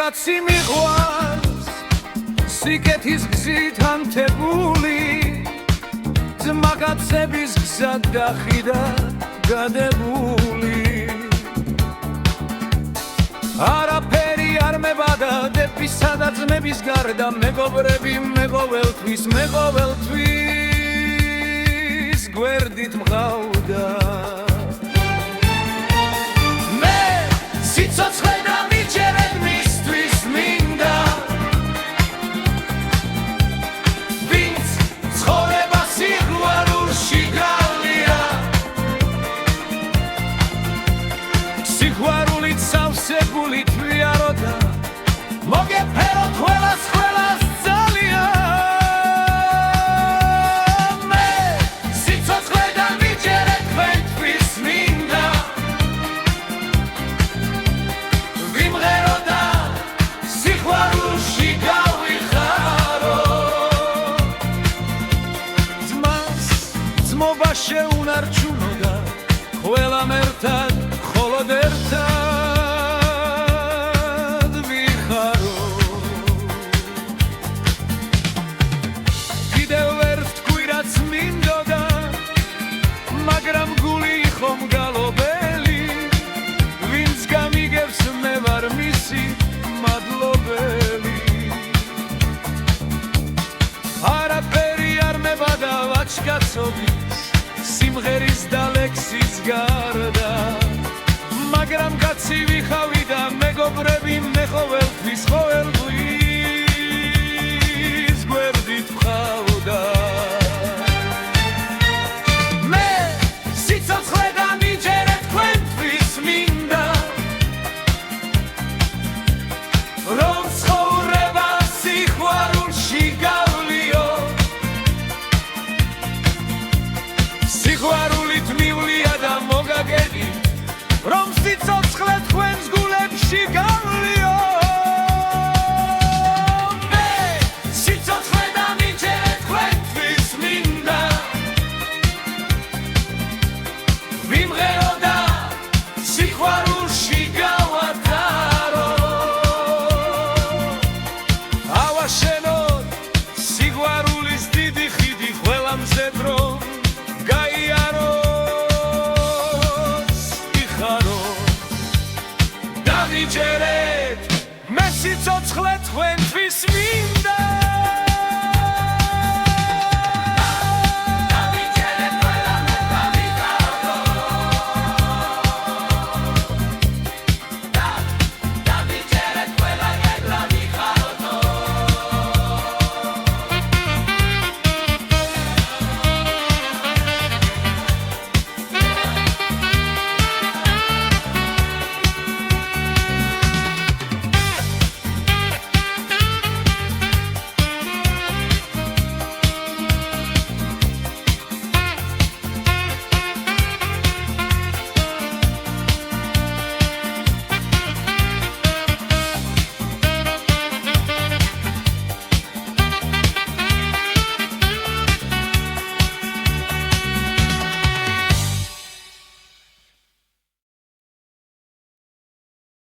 კაცი მიყვარს სიკეთის გზით ანთებული ძმა კაცების გზა დახიდა გადებული არაფერი არ მებადა დეფისა და ძმების გარდა მეგობრები მეყოველთვის გვერდით მღავდა მე სიცოცხლე დამიჯერებ მისთვის მინდა ვინც ცხოვრება სიყვარულში გავლია სიყვარულით სავსებული თვიაროდა მოგეფეროთ ყველას ძალიან შეუნარჩუნოდა ყველამ ერთად მხოლოდ ერთად ვიხარო კიდევ ვერ ვთქვი რაც მინდოდა მაგრამ გული იყო მგალობელი ვინც გამიგებს მე ვარ მისი მადლობელი არაფერი არ მებადა ვაჩკაცობი სიმღერის და ლექსის გარდა მაგრამ კაცი ვიხავი და მეგობრები მე ყოველთვის გვერდით ვხავდა მე სიცოცხლე დამიჯერებ თქვენთვის მინდა რომ ცხოვრება სიყვარულში გავლიო სიყვარულით მივლია და მოგაგები რომ სიცოცხლე თქვენს გულებში